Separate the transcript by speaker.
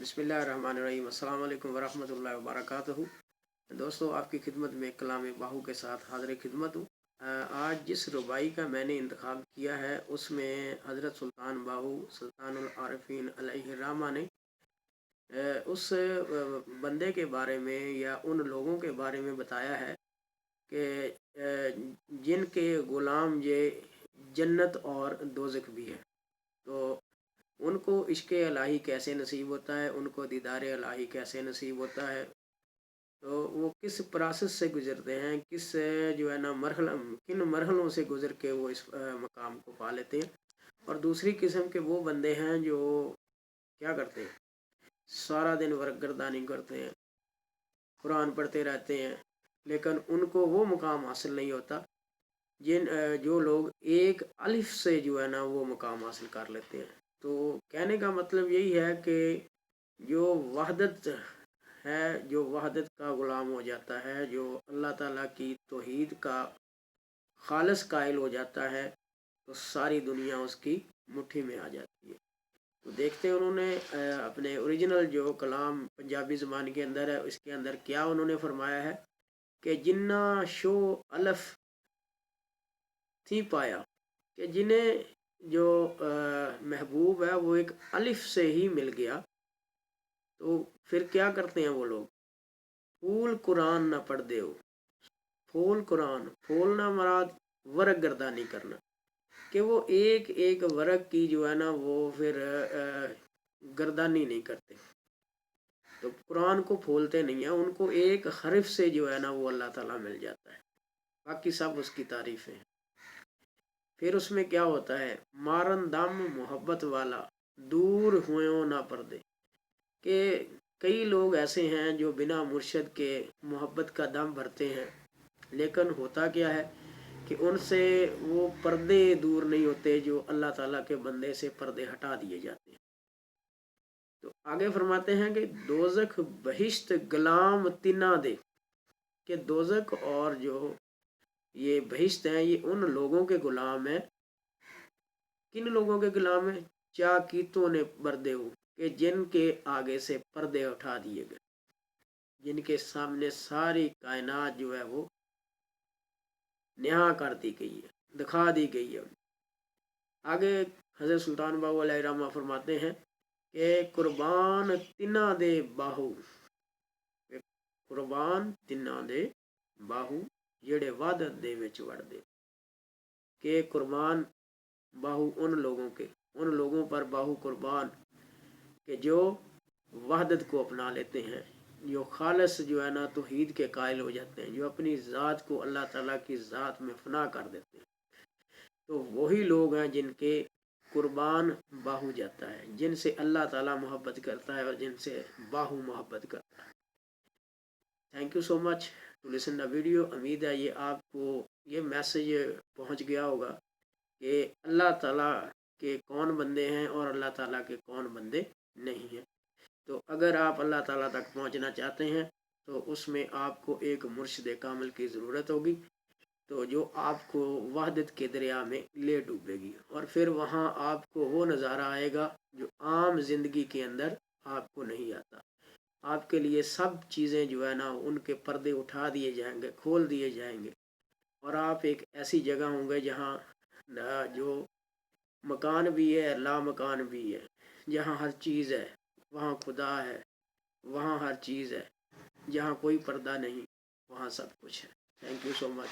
Speaker 1: बिस्मिल्लाहिर्रहमानिर्रहीम। अस्सलाम वालेकुम वरहमतुल्लाहि वबरकातुहू। दोस्तों, आपकी खिदमत में कलाम बाहू के साथ हाज़िर खिदमत हूँ। आज जिस रुबाई का मैंने इंतखाब किया है उसमें हज़रत सुल्तान बाहू सुल्तानुल आरिफीन अलैहिर्रहमा ने उस बंदे के बारे में या उन लोगों के बारे में बताया है कि जिनके ग़ुलाम ये जन्नत और दोज़ख भी है। तो उनको इश्क़ इलाही कैसे नसीब होता है, उनको दीदार इलाही कैसे नसीब होता है, तो वो किस प्रोसेस से गुज़रते हैं, किस जो है ना किन मरहलों से गुज़र के वो इस मकाम को पा लेते हैं। और दूसरी किस्म के वो बंदे हैं जो क्या करते हैं, सारा दिन वर्क गर्दानी करते हैं, कुरान पढ़ते रहते हैं, लेकिन उनको वो मुकाम हासिल नहीं होता जो लोग एक अलिफ से जो है ना वो मुकाम हासिल कर लेते हैं। तो कहने का मतलब यही है कि जो वहदत है, जो वहदत का ग़ुलाम हो जाता है, जो अल्लाह ताला की तौहीद का खालिस कायल हो जाता है, तो सारी दुनिया उसकी मुट्ठी में आ जाती है। तो देखते हैं उन्होंने अपने ओरिजिनल जो कलाम पंजाबी ज़बान के अंदर है इसके अंदर क्या उन्होंने फरमाया है कि जिन्ना शो अलफ थी पाया, कि जिन्हें जो महबूब है वो एक अलिफ से ही मिल गया, तो फिर क्या करते हैं वो लोग, फूल कुरान ना पढ़ दे हो। फूल कुरान, फूल ना मराद वर्क गर्दानी करना, कि वो एक एक वर्क की जो है ना वो फिर गर्दानी नहीं करते, तो कुरान को फूलते नहीं है, उनको एक हरफ से जो है ना वो अल्लाह ताला मिल जाता है, बाकी सब उसकी तारीफ़ें हैं। फिर उसमें क्या होता है, मारन दम मोहब्बत वाला दूर हुए ना पर्दे, कि कई लोग ऐसे हैं जो बिना मुर्शद के मोहब्बत का दम भरते हैं, लेकिन होता क्या है कि उनसे वो पर्दे दूर नहीं होते जो अल्लाह ताला के बंदे से पर्दे हटा दिए जाते हैं। तो आगे फरमाते हैं कि दोज़ख बहिश्त गुलाम तिना दे, कि दोज़ख और जो ये बहिश्त हैं ये उन लोगों के गुलाम हैं। किन लोगों के गुलाम हैं, चा कीतों ने पर्दे हो, कि जिनके आगे से पर्दे उठा दिए गए, जिनके सामने सारी कायनात जो है वो नेहा कर दी गई है, दिखा दी गई है। आगे हज़रत सुल्तान बाहू अलैहिर्रहमा फरमाते हैं कि कुर्बान तिना दे बाहू, कुर्बान तिना दे बाहू जेड़े वादत दे विच वड़दे, के कुर्बान बाहू उन लोगों पर बाहू कुर्बान के जो वहदत को अपना लेते हैं, जो खालिस जो है ना तौहीद के कायल हो जाते हैं, जो अपनी ज़ात को अल्लाह ताला की ज़ात में फना कर देते हैं। तो वही लोग हैं जिनके कुर्बान बाहू जाता है, जिनसे अल्लाह ताला मोहब्बत करता है और जिनसे बाहू मोहब्बत करता है। Thank you so much to listen the video. उम्मीद है ये आपको ये मैसेज पहुंच गया होगा कि अल्लाह ताला के कौन बंदे हैं और अल्लाह ताला के कौन बंदे नहीं हैं। तो अगर आप अल्लाह ताला तक पहुंचना चाहते हैं तो उसमें आपको एक मुर्शिद कामिल की ज़रूरत होगी, तो जो आपको वहदत के दरिया में ले डूबेगी, और फिर वहाँ आपको वो नज़ारा आएगा जो आम ज़िंदगी के अंदर आपको नहीं आता। आपके लिए सब चीज़ें जो है ना उनके पर्दे उठा दिए जाएंगे, खोल दिए जाएंगे, और आप एक ऐसी जगह होंगे जहाँ जो मकान भी है, ला मकान भी है, जहाँ हर चीज़ है, वहाँ खुदा है, वहाँ हर चीज़ है, जहाँ कोई पर्दा नहीं वहाँ सब कुछ है। Thank you so much.